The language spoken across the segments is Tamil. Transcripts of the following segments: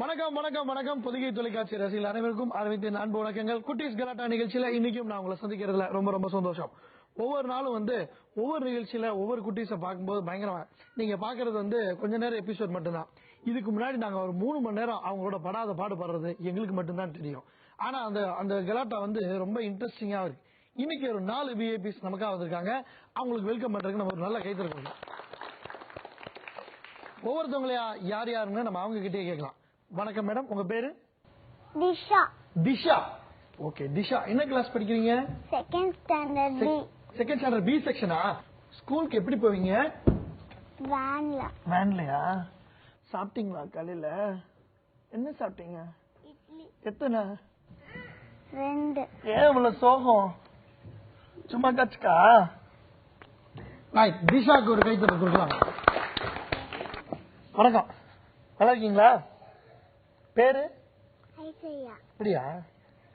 வணக்கம் வணக்கம் வணக்கம். பொதிகை தொலைக்காட்சி ரசிகர்கள் அனைவருக்கும் அரவிந்தின் அன்பு வணக்கங்கள். குட்டீஸ் கலாட்டா நிகழ்ச்சியில இன்னைக்கும் நான் உங்களை சந்திக்கிறதுல ரொம்ப ரொம்ப சந்தோஷம். ஒவ்வொரு நாளும் ஒவ்வொரு நிகழ்ச்சியில ஒவ்வொரு குட்டீஸை பார்க்கும்போது பயங்கரமா நீங்க பாக்குறது கொஞ்ச நேரம் எபிசோட் மட்டும்தான். இதுக்கு முன்னாடி நாங்க ஒரு 3 மணி நேரம் அவங்களோட படாத பாடுபடுறது எங்களுக்கு மட்டும்தான் தெரியும். ஆனா அந்த கலாட்டா ரொம்ப இன்ட்ரெஸ்டிங்கா இருக்கு. இன்னைக்கு ஒரு 4 விஐபிஸ் நமக்காக வந்திருக்காங்க. அவங்களுக்கு வெல்கம் பண்றதுக்கு நம்ம ஒரு நல்ல கைத்தறோம். ஒவ்வொருத்தவங்களையா யார் யாருன்னு நம்ம அவங்க கிட்டே கேட்கலாம். வணக்கம் மேடம், உங்க பேரு? திஷா. திஷா. ஓகே திஷா, என்ன கிளாஸ் படிக்கிறீங்க? Second standard B. Second standard B செக்ஷனா? ஸ்கூலுக்கு எப்படி போவீங்க? வேன்ல. வேன்லயா? சாப்பிட்டீங்களா காலையில? என்ன சாப்பிட்டீங்க? இட்லி. எத்தனை? 2. ஏன் இவ்வளவு சோகம்? சும்மா காச்சுக்கா? திஷாக்கு ஒரு கைத்தட்டல் கொடுக்கலாம். வணக்கம், நல்லா இருக்கீங்களா? பேரு? ஐஸ்வர்யா. அப்படியா?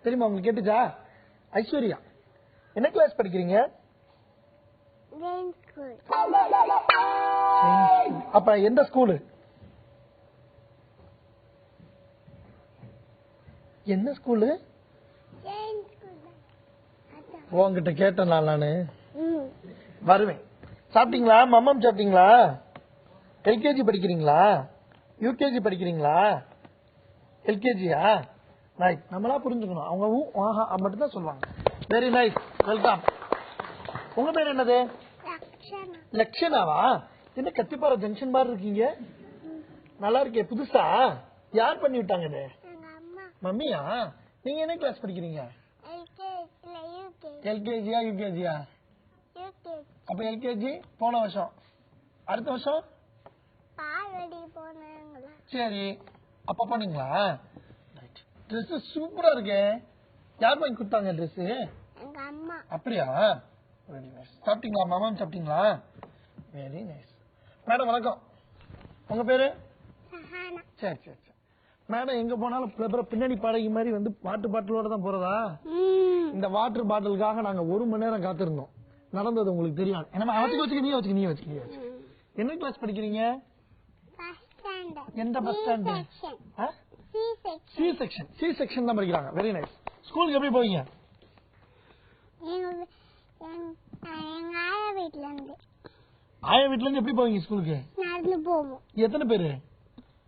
தெரியுமா உங்களுக்கு? கேட்டுச்சா? ஐஸ்வர்யா, என்ன கிளாஸ் படிக்கிறீங்க? ஜெயின் ஸ்கூல். அப்ப எந்த ஸ்கூலு? என்ன ஸ்கூலு? ஜெயின் ஸ்கூல். உங்ககிட்ட கேட்டேன் நானு. வருவேன். சாப்பிட்டீங்களா? மம்மம் சாப்பிட்டீங்களா? எல்கேஜி படிக்கிறீங்களா? யூகேஜி படிக்கிறீங்களா? எல்கேஜியா? ரைட். நம்மளா புரிஞ்சுக்கணும். அவங்க மட்டும் தான் சொல்லுவாங்க. Very nice, welcome. உங்க பேர் என்னது? லக்ஷனா. லட்சணாவா? என்ன கத்திப்பாறை ஜங்ஷன் மாதிரி இருக்கீங்க? நல்லா இருக்கே, புதுசா? யார் பண்ணி விட்டாங்க இது? எங்க அம்மா. மம்மியா? நீங்க என்ன கிளாஸ் படிக்கிறீங்க? எல்கேஜில யூகேஜி. எல்கேஜியா யூகேஜியா? யூகேஜி. அப்ப எல்கேஜி போன வருஷம். அடுத்த வருஷம் பால்வடி போனாங்களா? சரி, அப்ப பண்ணீங்களா? ட்ரெஸ் சூப்பரா இருக்கு. யார் வாங்கி கொடுத்தாங்க ட்ரெஸ்? எங்க அம்மா. அப்படியா? Very nice. சாப்பிட்டீங்களா? மாமா சாப்பிட்டீங்களா? Very nice. மேடம் வணக்கம், உங்க பேரு? சஹானா. சரி சரி சரி. மேடம் எங்க போனாலும் பின்னாடி பாடகி மாதிரி வாட்டர் பாட்டிலோட தான் போறதா? இந்த வாட்டர் பாட்டிலுக்காக நாங்க 1 மணி நேரம் காத்திருந்தோம். நடந்தது உங்களுக்கு தெரியும். என்ன வச்சுக்க நீ வச்சுக்க. என்ன கிளாஸ் படிக்கிறீங்க? எந்த bus stand? C section. C section தான் படிக்கிறாங்க. Very nice. ஸ்கூலுக்கு எப்படி போவீங்க? எங்க ஆயா வீட்ல இருந்து. ஆயா வீட்ல இருந்து எப்படி போவீங்க ஸ்கூலுக்கு? நடந்து போவோம். எத்தனை பேரு?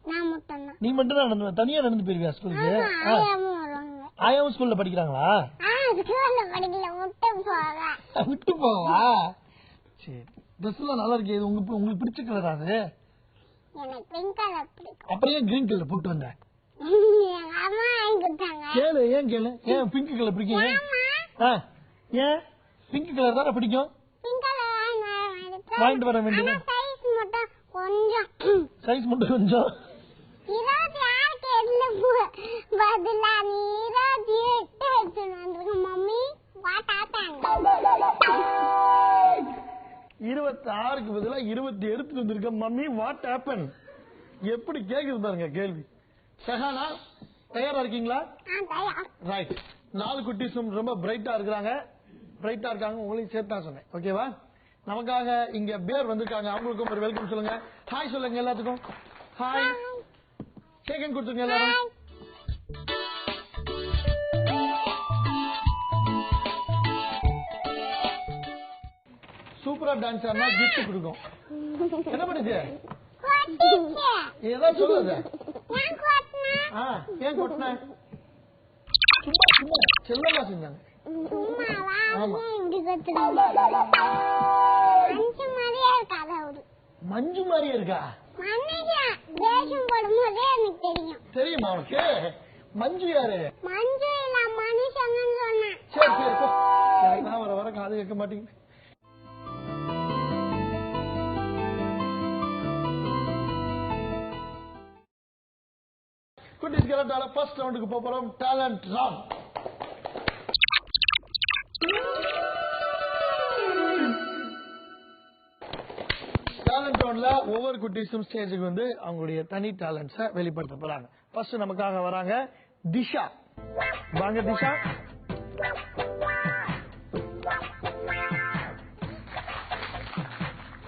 நான் மட்டும் தான். நீ மட்டும் தான் நடந்து? தனியா நடந்து போயிருவியா ஸ்கூலுக்கு? ஆயாவும் வருவாங்க. ஆயாவும் ஸ்கூல்ல படிக்கிறாங்களா? ஸ்கூல்ல படிக்கல, விட்டு போவா? சரி. ட்ரெஸ் எல்லாம் நல்லா இருக்கு. இது உங்களுக்கு பிடிச்ச கலர்? அது எனக்கு பிங்க் கலர் பிடிக்கும். அப்புறம் ஏன் கிரீன் கலர் போட்டு வந்த? எங்க அம்மா வாங்கி கொடுத்தாங்க. கேளு, ஏன் பிங்க் கலர் பிடிக்கும்? ஏன் பிங்க் கலர் தானே பிடிக்கும்? பிங்க் கலர் வாங்கிட்டு வர வேண்டியது. சைஸ் மட்டும் கொஞ்சம். சைஸ் மட்டும் கொஞ்சம். 26க்கு பதிலா நீ 28 எடுத்துட்டு வந்துருக்க மம்மி. What happen? 26க்கு பதிலா 20 எடுத்துட்டு வந்திருக்க மம்மி. What happen? எப்படி கேக்குது பாருங்க கேள்வி. சஹானா, தயாரா இருக்கீங்களா? ரைட். 4 குட்டீஸும் ரொம்ப பிரைட்டா இருக்காங்க. உங்களையும் சேர்த்தா சொன்னேன். ஓகேவா? நமக்காக இங்க பேர் வந்திருக்காங்க. அவங்களுக்கும் ஒரு வெல்கம் சொல்லுங்க. ஹாய் சொல்லுங்க எல்லாத்துக்கும். ஹாய். கேக்கன் கொடுத்துருங்க எல்லாரும். சூப்பரா டான்ஸ் ஆனா கிஃப்ட் கொடுக்கும். என்ன பண்ணுச்சு? ஏதோ சொல்லுது. ஏன் கொட்டின? சும்மா செல்லமா செஞ்சாங்க. ஆமா. மஞ்சு மாதிரியே இருக்கா? தெரியுமா உனக்கு? மஞ்சு யாரு? மஞ்சு இல்ல, மனுஷங்கன்னு சொன்னேன். சரி சரி போ. நான் வர காது கேட்க மாட்டேங்க. குட்டீஸ் கலாட்டால ஃபர்ஸ்ட் ரவுண்டுக்கு போறோம். Talent round. டேலண்ட் ரவுண்ட்ல ஒவ்வொரு குட்டீஸும் ஸ்டேஜுக்கு அவங்களுடைய தனி டேலண்ட்ஸை வெளிப்படுத்த போறாங்க. ஃபர்ஸ்ட் நமக்காக வராங்க திஷா. வாங்க திஷா.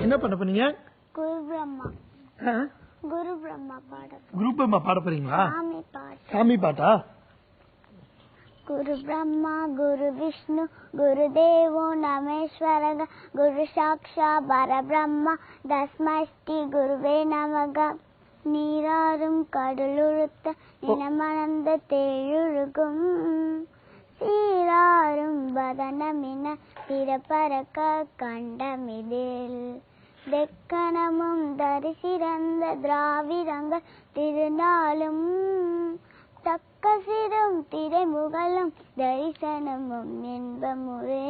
என்ன பண்ண போறீங்க? குரு பிரம்மா. குரு பிரம்மா பாடம். குரு பிரம்மா பாட போறீங்களா? சாமி பாட்டு. சாமி பாட்டா? குரு பிரம்மா குரு விஷ்ணு குரு தேவோ நமேஸ்வரக குரு சாக்ஷா பரபிரம்மா தஸ்மை ஸ்ரீ குருவே நமக. நீராறும் கடலுழுத்த நினமணந்த தேழுருகும் சீராறும் வதனமின பிறப்பறக்க கண்டமிதில் தெக்கணமும் தரிசிறந்த திராவிடங்கள் திருநாளும் தக்க சிறும் திரைமுகலும் தரிசனமும் என்பமுறே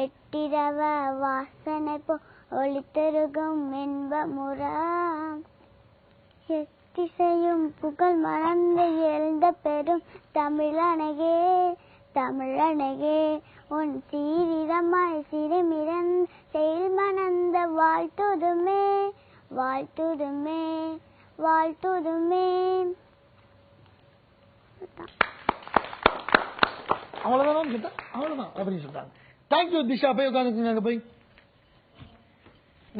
எட்டிரவ வாசனை போ ஒளித்தருகும் என்பமுறா எத்திசையும் புகழ் மறந்து எழுந்த பெரும் தமிழனகே தமிழனகே உன் சீரிரமாய் சிறுமிறந்த செயல் மணந்த வாழ்த்துதுமே வாழ்த்துதுமே வாழ்த்துதுமே. அவ்வளவுதான் கேட்டா அவ்வளவுதான் அப்படின்னு சொல்றாங்க. தேங்க்யூ திஷா. போய் உட்காந்துக்குங்க. அங்க போய்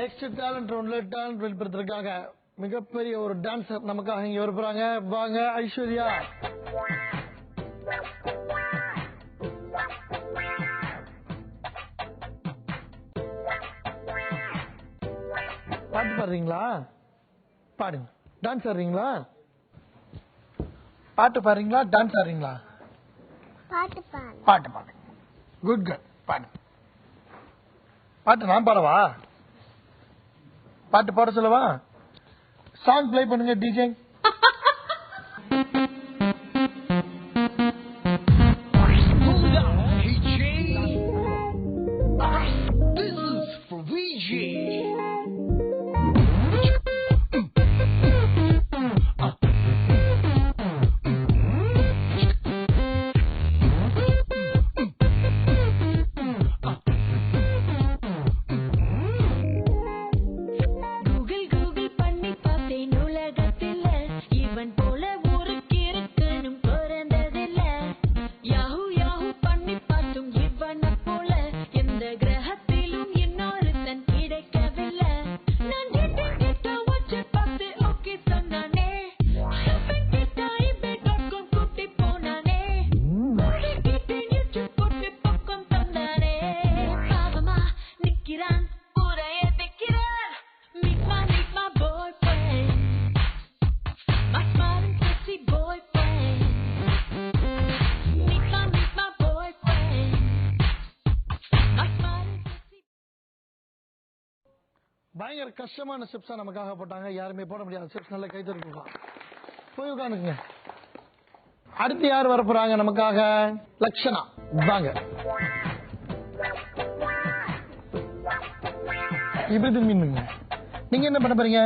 நெக்ஸ்ட் டேலண்ட் ரவுண்ட்ல டேலண்ட் வெளிப்படுத்துறதுக்காக மிகப்பெரிய ஒரு டான்சர் நமக்காக இங்க வரப்போறாங்க. வாங்க ஐஸ்வர்யா. பாட்டு பாடுறீங்களா? பாடுங்க. டான்ஸ் ஆடுறீங்களா? பாட்டு பாடுறீங்களா? டான்ஸ் ஆடுறீங்களா? பாட்டு பாடு. பாட்டு பாடு. Good good. பாடு. பாட்டு நான் பாடவா? பாட்டு பாட சொல்லவா? சாங் ப்ளே பண்ணுங்க டிஜே. பயங்கர கஷ்டமான ஸ்டெப்ஸா நமக்காக போட்டாங்க. யாருமே போட முடியாத ஸ்டெப்ஸ். நல்ல கை தட்டுங்க. போய் உட்காந்துங்க. அடுத்து யார் வர போறாங்க நமக்காக? லக்ஷனா. வாங்க. இப்படி திரும்பிங்க. நீங்க என்ன பண்ண போறீங்க?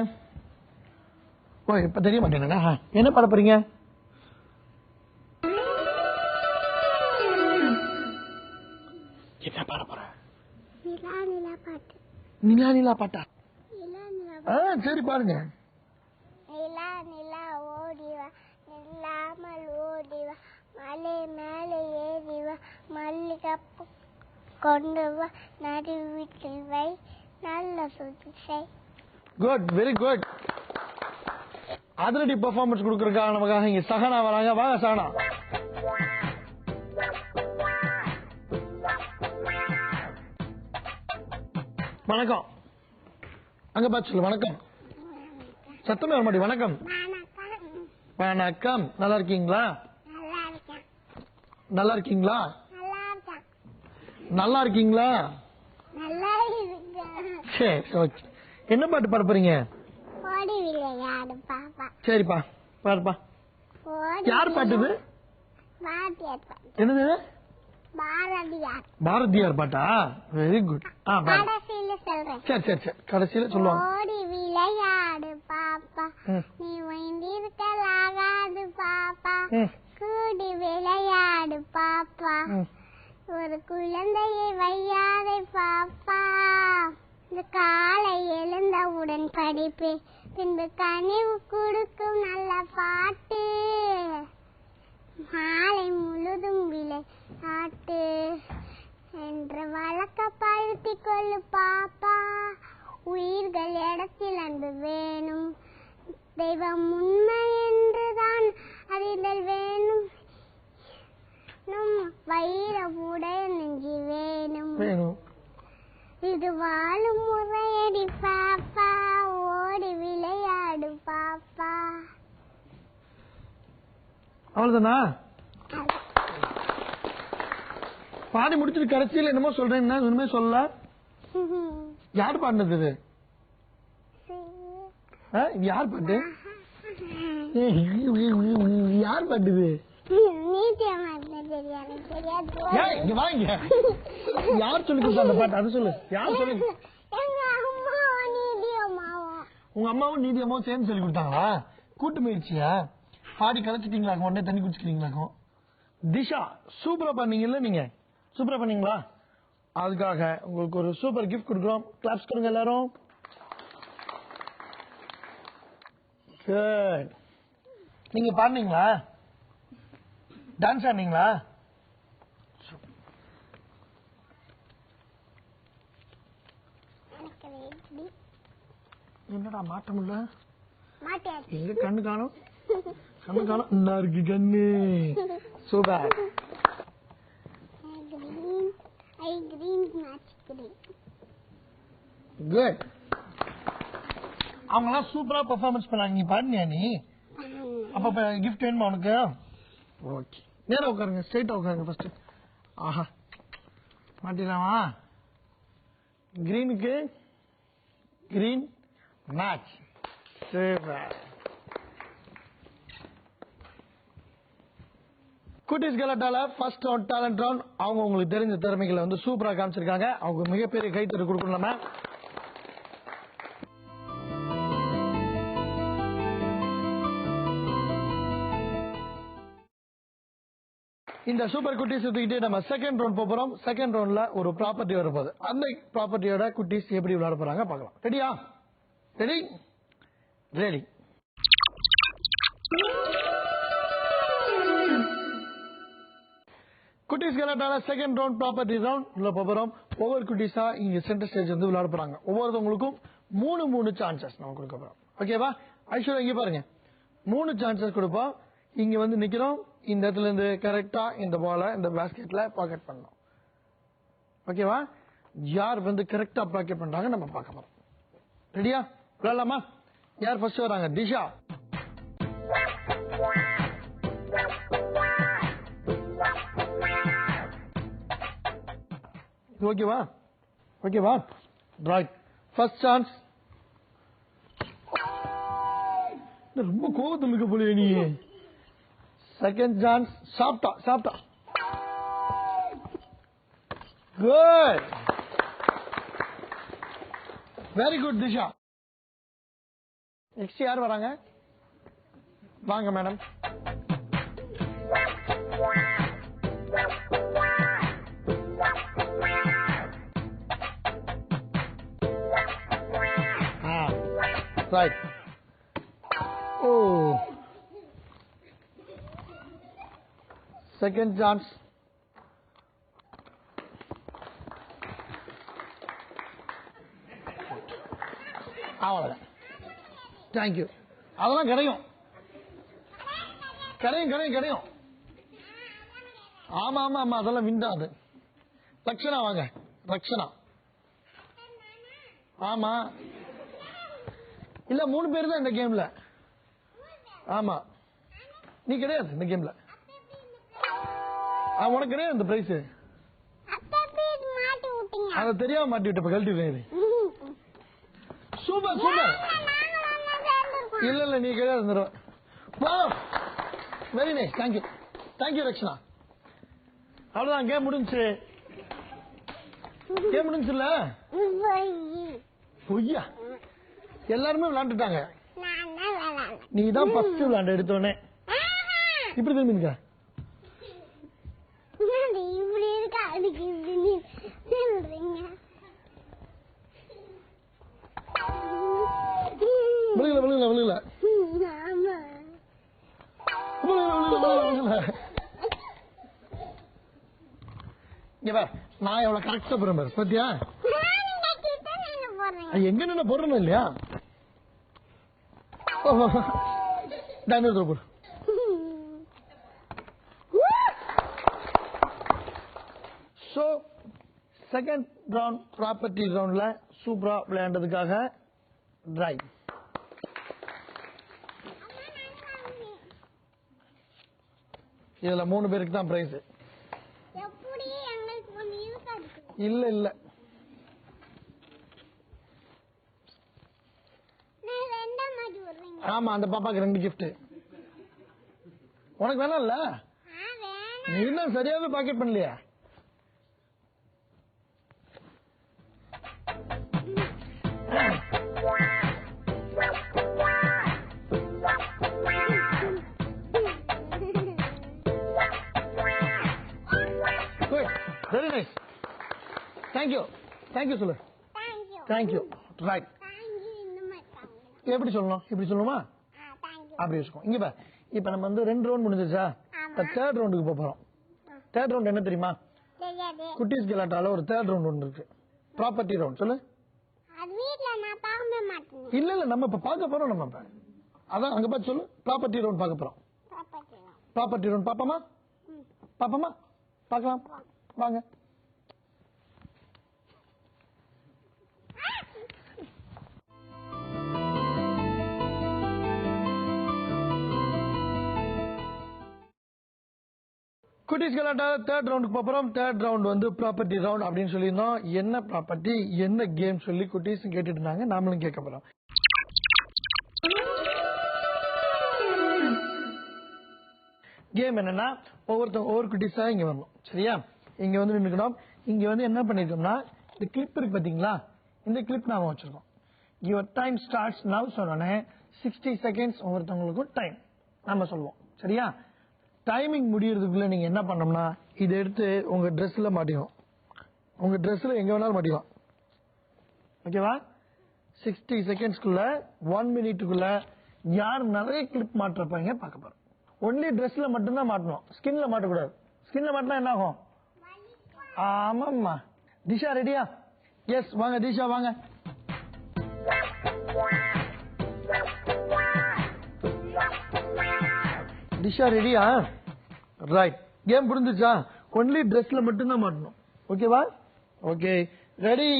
ஓ இப்ப தெரிய மாட்டேங்க. என்ன பண்ண போறீங்க? என்ன பாட போற? நிலா நிலா பாட்டு. நிலா நிலா பாட்டா? நிலா நிலா. சரி பாருங்க. நிலா நிலா ஓடிவா நில்லாமல் ஓடிவா மலை மேலே ஏறிவா மல்லிகைப்பூ கொண்டு வா நடு வீட்டில் வை நல்ல சுதிசை. குட். Very good. அதிரடி பெர்ஃபார்மன்ஸ் கொடுக்கறதுக்காக நமக்காக இங்க சகனா வராங்க. வாங்க சகனா. வணக்கம். அங்க பார்த்து சொல்லு. வணக்கம். சத்தமே வர மாட்டேங்குது. வணக்கம். வணக்கம். நல்லா இருக்கீங்களா? நல்லா இருக்கீங்களா? நல்லா இருக்கீங்களா? சரி ஓகே. என்ன பாட்டு பாட போறீங்க? ஓடி விளையாடு பாப்பா. சரிப்பா பாடுப்பா. யார் பாட்டு இது? என்னது? பாரதியார். பாரதியார் பாட்டா? Very good. கடைசியில சொல்றேன். சரி சரி சரி. கடைசியில சொல்லுவாங்க. ஓடி விளையாடு பாப்பா நீ வைந்திருக்கலாகாது பாப்பா கூடி விளையாடு பாப்பா ஒரு குழந்தையை வையாதே பாப்பா இந்த காலை எழுந்தவுடன் படிப்பு பின்பு கனிவு கொடுக்கும் நல்ல பாட்டு மாலை முழுதும் விளையாட்டு என்ற வழக்க பழுத்திக் கொள்ளு பாப்பா உயிர்கள் இடத்தில் அன்பு வேணும் தெய்வம் உண்மை என்றுதான் அறிதல் வேணும், வைரமுடைய நெஞ்சு வேணும். இது வாழும் முறையடி பாப்பா, ஓடி விளையாடு பாப்பா. அவ்வளவுதானா? பாடி முடிச்சுட்டு கடைசியில் என்னமோ சொல்றேன்னா ஒண்ணுமே சொல்ல. யார் பாடினது இது? யார் பாட்டு? யார் பாட்டுது? யார் சொல்லி கொடுத்தா அந்த பாட்டு? அது சொல்லு. யார் சொல்லி? உங்க அம்மாவும் நீதி அம்மாவும் சேர்ந்து சொல்லி கொடுத்தாங்களா? கூட்டு முயற்சியா? பாடி கலைச்சிட்டீங்களாக்கும், உடனே தண்ணி குடிச்சுக்கிறீங்களாக்கும். திஷா சூப்பரா பண்ணீங்கல்ல, நீங்க சூப்பரா பண்ணீங்களா? அதுக்காக உங்களுக்கு ஒரு சூப்பர் கிஃப்ட் கொடுக்குறோம். கிளாப்ஸ் கொடுங்க எல்லாரும். குட். நீங்க பாடுனீங்களா? டான்ஸ் ஆடுனீங்களா? என்னடா மாட்டம் இல்ல? எங்க கண்ணு காணும்? கண்ணு காணும். நல்லா இருக்கு கண்ணு. சூப்பர். குட். அவங்க எல்லாம் சூப்பரா பெர்ஃபார்மன்ஸ் பண்ணாங்க. நீ பாடுனியா? நீ அப்ப கிஃப்ட் வேணுமா உனக்கு? ஓகே, நேரா உட்காருங்க, ஸ்ட்ரைட்டா உட்காருங்க ஃபர்ஸ்ட். ஆஹா, மாட்டிடலாமா? கிரீனுக்கு கிரீன் மேட்ச். சூப்பர். குட்டீஸ் கலாட்டால ஃபர்ஸ்ட் ரவுண்ட் டேலண்ட் ரவுண்ட். அவங்க உங்களுக்கு தெரிஞ்ச திறமைகளை வந்து சூப்பரா காமிச்சிருக்காங்க. அவங்க மிகப்பெரிய கைத்தறி கொடுக்கணும். நம்ம இந்த சூப்பர் குட்டீஸ் எடுத்துக்கிட்டு நம்ம செகண்ட் ரவுண்ட் போறோம். செகண்ட் ரவுண்ட்ல ஒரு ப்ராப்பர்ட்டி வரப்போகுது. அந்த ப்ராப்பர்ட்டியோட குட்டீஸ் எப்படி விளையாட போறாங்க பார்க்கலாம். ரெடியா? Ready ready. குட்டீஸ் கலாட்டால செகண்ட் ரவுண்ட் ப்ராப்பர்ட்டி ரவுண்ட் உள்ள போறோம். ஒவ்வொரு குட்டீஸா இங்க சென்டர் ஸ்டேஜ் வந்து விளையாட போறாங்க. ஒவ்வொருத்தவங்களுக்கும் 3 சான்சஸ் நம்ம கொடுக்க போறோம். ஓகேவா? ஐஸ்வர்யா இங்க பாருங்க, 3 சான்சஸ் கொடுப்போம். இங்க வந்து நிக்கிறோம். இந்த இடத்துல இருந்து கரெக்டா இந்த பால இந்த பாஸ்கெட்ல பாக்கெட் பண்ணணும். ஓகேவா? யார் வந்து கரெக்டா பாக்கெட் பண்றாங்க நம்ம பார்க்க போறோம். ரெடியா? விளையாடலாமா? யார் ஃபர்ஸ்ட் வராங்க? திஷா. ஓகேவா? ஓகேவா? ரைட். First chance. ரொம்ப கோவத்தில் இருக்க போல நீ. Second chance. சாப்பிட்டா சாப்பிட்டா. Good, very good Disha. Next யார் வராங்க? வாங்க மேடம். ரைட். ஓ, செகண்ட் சான்ஸ். அவ்வளவுதான். தேங்க்யூ. அதெல்லாம் கிடையும் கிடையும் கிடையும் கிடையும். ஆமா ஆமா ஆமா, அதெல்லாம் விண்டாது. ரக்ஷனா வாங்க. ரக்ஷனா. ஆமா, இல்ல 3 பேர் தான் இந்த கேம்ல. ஆமா, நீ கிடையாது இந்த கேம்ல. உனக்கு கிடையாது இந்த பிரைஸ். அத தெரியாம மாட்டி விட்ட. கழட்டி. Super super. இல்ல இல்ல, நீ கிடையாது. Very nice. Thank you thank you Rakshana. அவ்வளவுதான், கேம் முடிஞ்சு. கேம் முடிஞ்சுல. பொய்யா? எல்லாருமே விளையாண்டுட்டாங்க. நீ தான் ஃபர்ஸ்ட் விளையாண்டு எடுத்தோடனே. இப்படி திரும்பி நிக்க. இப்படி இருக்கா? அதுக்கு இப்படி சொல்றீங்க. விழுகல விழுகல விழுகல. நான் எவ்வளவு கரெக்டா போறேன் பாத்தியா? எங்க நின்று போடுறேன் இல்லையா? டைனோசர் போடு. ஸோ செகண்ட் ரவுண்ட் ப்ராப்பர்ட்டி ரவுண்ட்ல சூப்பரா விளையாண்டதுக்காக டிரைவ். இதுல 3 பேருக்கு தான் பிரைஸ். எப்படி எங்களுக்கு ஒண்ணு யூஸ் ஆகுது? இல்ல இல்ல நான் ரெண்டா மாட்டி விடுறீங்க. ஆமா, அந்த பாப்பாக்கு 2 கிஃப்ட். உனக்கு வேணாம் இல்ல? வேணாம். நீ இன்னும் சரியாவே பாக்கெட் பண்ணலையா? Very nice. தேங்க்யூ. தேங்க்யூ சொல்லு. தேங்க்யூ. தேங்க்யூ. ரைட். தேங்க்யூ இந்த மாதிரி தாங்க. எப்படி சொல்லணும்? இப்படி சொல்லணுமா? தேங்க்யூ. அப்படி வச்சுக்கோ. இங்க பா, இப்ப நம்ம வந்து 2 ரவுண்ட் முடிஞ்சிருச்சா? இப்ப தேர்ட் ரவுண்டுக்கு போறோம். தேர்ட் ரவுண்ட் என்ன தெரியுமா? தெரியாது. குட்டீஸ் கலாட்டால ஒரு தேர்ட் ரவுண்ட் ஒன்று இருக்கு. Property round. சொல்லு. அது வீட்ல நான் பார்க்கவே மாட்டேன். இல்ல இல்ல, நம்ம இப்ப பார்க்க போறோம். நம்ம இப்ப அதான் அங்க பார்த்து சொல்லு. ப்ராப்பர்ட்டி ரவுண்ட் பார்க்க போறோம். ப்ராப்பர்ட்டி ரவுண்ட் பாப்போமா? பாப்போமா? பார்க்கலாம் வாங்க. குட்டீஸ் கலாட்டா தேர்ட் ரவுண்டுக்கு போறோம். தேர்ட் ரவுண்ட் வந்து ப்ராப்பர்ட்டி ரவுண்ட் அப்படின்னு சொல்லியிருந்தோம். என்ன ப்ராப்பர்ட்டி, என்ன கேம் சொல்லி குட்டீஸ் கேட்டுட்டு இருந்தாங்க, நாமளும் கேட்க போறோம். கேம் என்னன்னா, ஒவ்வொரு குட்டீஸா இங்க வரணும். சரியா? இங்க வந்து நின்னுக்கணும். இங்க வந்து என்ன பண்ணிருக்கோம்னா, இந்த கிளிப் இருக்கு பாத்தீங்களா, இந்த கிளிப் நாம வச்சிருக்கோம். யுவர் டைம் ஸ்டார்ட்ஸ் நவ் சொன்னோன்னே 60 செகண்ட்ஸ் ஒவ்வொருத்தவங்களுக்கும் டைம் நம்ம சொல்லுவோம். சரியா? டைமிங் முடியறதுக்குள்ள நீங்க என்ன பண்ணோம்னா, இதை எடுத்து உங்க ட்ரெஸ்ல மாட்டிக்கணும். உங்க ட்ரெஸ்ல எங்க வேணாலும் மாட்டிக்கலாம். ஓகேவா? 60 செகண்ட்ஸ்க்குள்ள 1 மினிட்டுக்குள்ள யார் நிறைய கிளிப் மாட்டுறப்பாங்க பார்க்க போறோம். ஒன்லி ட்ரெஸ்ல மட்டும்தான் மாட்டணும். ஸ்கின்ல மாட்டக்கூடாது. ஸ்கின்ல மாட்டினா என்ன ஆகும்? ஆமாம்மா. திஷா ரெடியா? எஸ், வாங்க திஷா வாங்க. திஷா ரெடியா? ரைட். கேம் புரிஞ்சுச்சா? ஒன்லி ட்ரெஸ்ல மட்டும்தான் மாட்டணும். ஓகேவா? Okay, ready,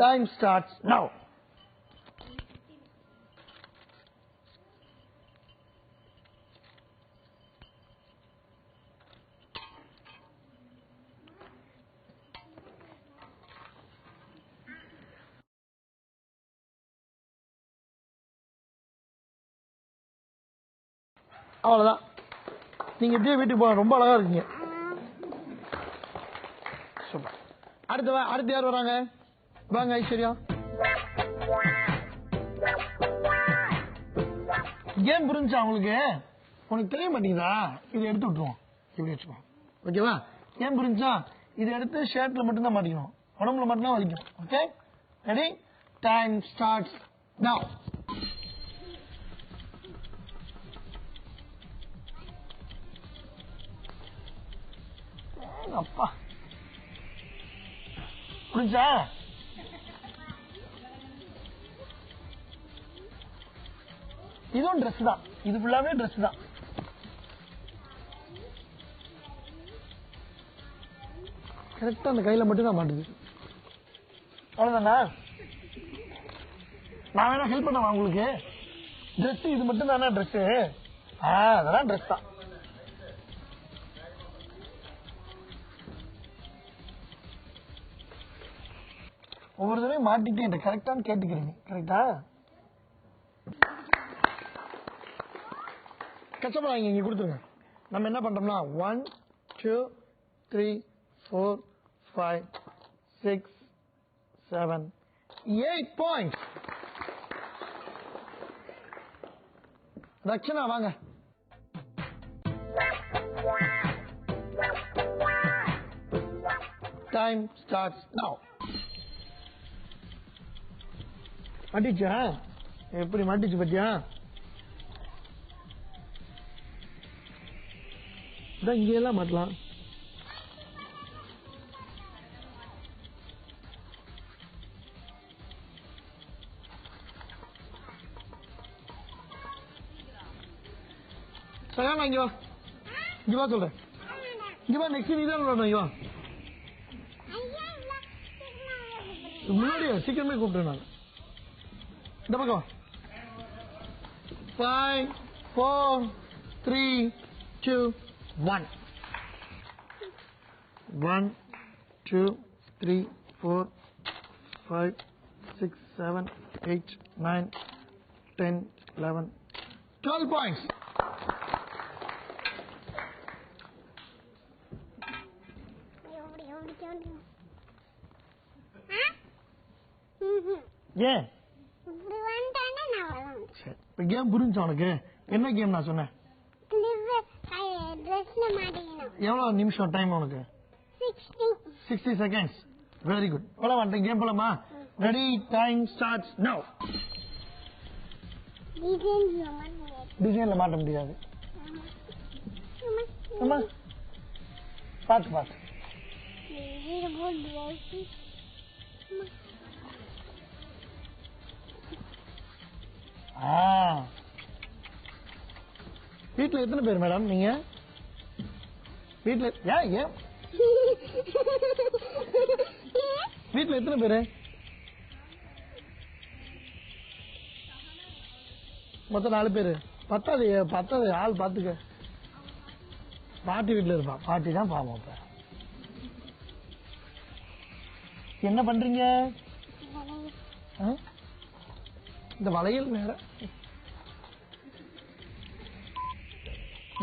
time starts now. அவ்வளவுதான். நீங்க இப்படியே வீட்டுக்கு போக ரொம்ப அழகா இருக்கீங்க. சூப்பர். அடுத்து யார் வராங்க? வாங்க ஐஸ்வர்யா. கேம் புரிஞ்சா உங்களுக்கு? உனக்கு தெரிய மாட்டீங்களா? இதை எடுத்து விட்டுருவோம். இப்படி வச்சுக்கோ. ஓகேவா? கேம் புரிஞ்சா? இதை எடுத்து ஷர்ட்ல மட்டும்தான் மாட்டிக்கணும். உடம்புல மட்டும்தான் வலிக்கும். Okay, ready, time starts now. அப்பா புரிஞ்சா? இதுவும் ட்ரெஸ் தான். இது ஃபுல்லாவே ட்ரெஸ் தான். கரெக்டா அந்த கையில மட்டும் தான் மாட்டுது. அவ்வளவுதானா? நான் வேணா ஹெல்ப் பண்ணவா உங்களுக்கு? ட்ரெஸ் இது மட்டும் தானே ட்ரெஸ்? அதெல்லாம் ட்ரெஸ் தான். ஒவ்வொரு தடவை மாட்டிட்டு கரெக்டான்னு கேட்டுக்கிறீங்க. கரெக்டா? கஷ்டப்படாதீங்க, இங்க கொடுத்துருங்க. நம்ம என்ன பண்றோம்னா 1 2 3 4 5 6 7 8 பாயிண்ட்ஸ். ரக்ஷனா வாங்க. Time starts now. மாட்டிச்சா? எப்படி மாட்டிச்சு பத்தியா? இங்க எல்லாம் மாட்டலாம். சகானா இங்க வா, இங்க வா சொல்றேன், இங்க வா. நெக்ஸ்ட் நீ தான் விளையாடணும். இங்க வா, முன்னாடியே சீக்கிரமே கூப்பிட்டு நான் இந்த பக்கம். 5 4 3 2 1 1 2 3 4 5 6 7 8 9 10 11 12 points. ஏன் கேம் புரிஞ்சு உனக்கு? என்ன கேம் நான் சொன்னேன்? எவ்வளவு நிமிஷம் டைம் உனக்கு? 60 seconds. Very good. போலாம் வந்துட்டேன். கேம் போலாமா? Ready, time starts now. டிசைன்ல மாட்ட முடியாது. பாத்து பாத்து. வீட்டுல எத்தனை பேர் மேடம் நீங்க? வீட்டுல ஏன் வீட்டுல எத்தனை பேரு? மொத்தம் 4 பேரு. பத்தாது ஆள் பாத்துக்க. பாட்டி வீட்டுல இருப்பா. பாட்டி தான் பாவம். அப்ப என்ன பண்றீங்க? இந்த வளையல் வேற,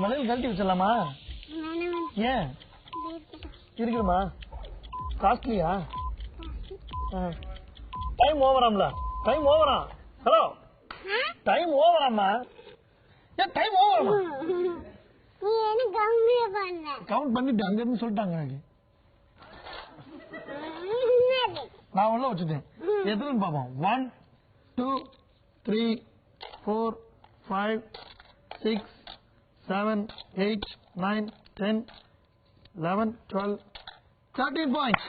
வளையல் கழட்டி வச்சிடலாமா? ஏன் இருக்கணுமா? காஸ்ட்லியா? டைம் ஓவராம்ல. டைம் ஓவரா? ஹலோ, டைம் ஓவராமா? ஏன் டைம் ஓவராமா? கவுண்ட் பண்ணிட்டு அங்க இருந்து சொல்லிட்டாங்க எனக்கு. நான் உள்ள வச்சுட்டேன். எத்தனை பாப்போம்? 1 2 3 4 5 6 7 8 9 10 11 12 13 points.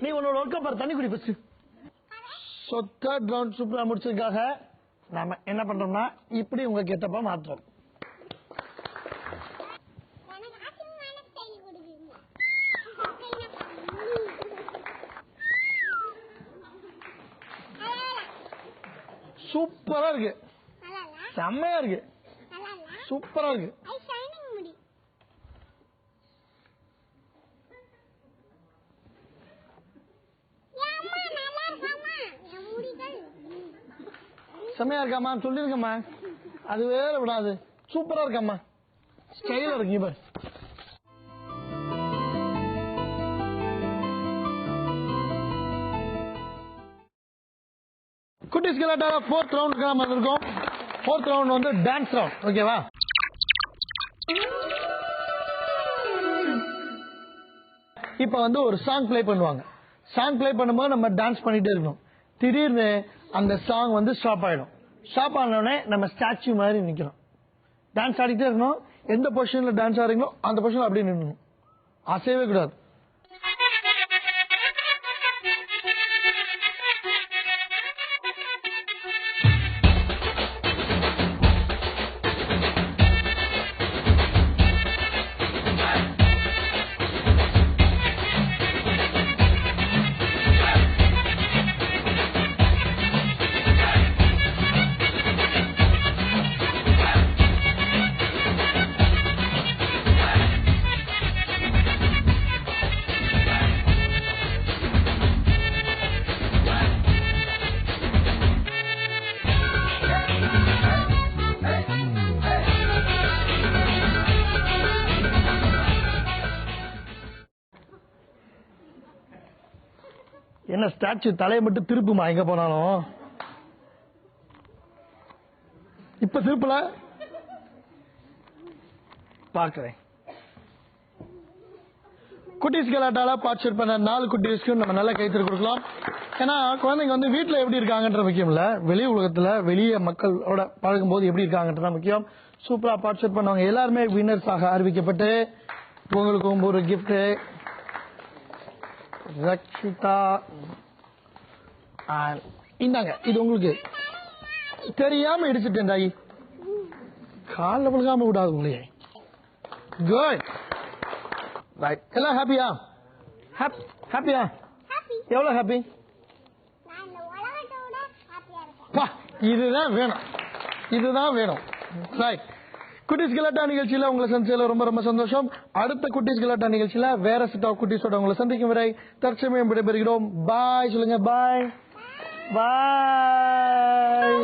நீ உன்னோட ஒர்க்க பாரு. தண்ணி குடி ஃபர்ஸ்ட். சோ தேர்ட் ரவுண்ட் சூப்பரா முடிச்சதுக்காக நாம என்ன பண்றோம்னா இப்படி உங்க கெட்டப்பா மாத்துறோம். சூப்பரா இருக்கு, செம்மையா இருக்கு, சூப்பரா இருக்கு. செம்மையா இருக்காமா? சொல்லிருக்கம்மா. அது வேற விடாது. சூப்பரா இருக்காமா, ஸ்டைலா இருக்கு. இப்ப குட்டிஸ் கலாட்டால 4th ரவுண்டுக்கு நாம வந்திருக்கோம். 4th ரவுண்ட் வந்து டான்ஸ் ரவுண்ட். ஓகேவா? இப்ப வந்து ஒரு சாங் பிளே பண்ணுவாங்க. சாங் பிளே பண்ணும்போது நம்ம டான்ஸ் பண்ணிட்டே இருக்கணும். திடீர்னு அந்த சாங் வந்து ஸ்டாப் ஆயிடும். ஸ்டாப் ஆனோடனே நம்ம ஸ்டாச்சு மாதிரி நிக்கணும். டான்ஸ் ஆடிட்டே இருக்கணும். எந்த பொசிஷன்ல டான்ஸ் ஆடுறீங்களோ அந்த பொசிஷன்ல அப்படியே நின்னும். அசையவே கூடாது. என்ன ஸ்டாச்சு தலையை மட்டும் திருப்புமா எங்க போனாலும்? இப்ப திருப்பல பாக்குறேன். குட்டீஸ் கலாட்டால பார்ட்டிசிபேட் பண்ண 4 குட்டீஸ்க்கு நம்ம நல்ல கைத்தறி கொடுக்கலாம். ஏன்னா குழந்தைங்க வந்து வீட்டுல எப்படி இருக்காங்கன்ற முக்கியம் இல்ல, வெளி உலகத்துல வெளிய மக்களோட பழகும் போது எப்படி இருக்காங்கன்றத முக்கியம். சூப்பரா பார்ட்டிசிபேட் பண்ணவங்க எல்லாருமே வின்னர்ஸாக அறிவிக்கப்பட்டு உங்களுக்கு ஒரு கிஃப்ட் ரக்ஷிதா இந்தாங்க இது உங்களுக்கு தெரியாம இடிச்சுட்டேன் தாயி காலில் விழுகாம விடாது உங்களையே குட் ரைட் எல்லாம் ஹாப்பியா ஹாப்பியா ஹாப்பி எவ்வளவு ஹாப்பி நான் இந்த உலகத்தோட ஹாப்பியா இருக்கேன் இதுதான் வேணும் ரைட் குட்டீஸ் கலாட்டா நிகழ்ச்சியில உங்களை சந்திச்சதுல ரொம்ப ரொம்ப சந்தோஷம் அடுத்த குட்டீஸ் கலாட்டா நிகழ்ச்சியில வேற செட் ஆஃப் குட்டீஸோட உங்களை சந்திக்கும் வரை தற்சமயம் விடைபெறுகிறோம் பாய் சொல்லுங்க பாய் பாய்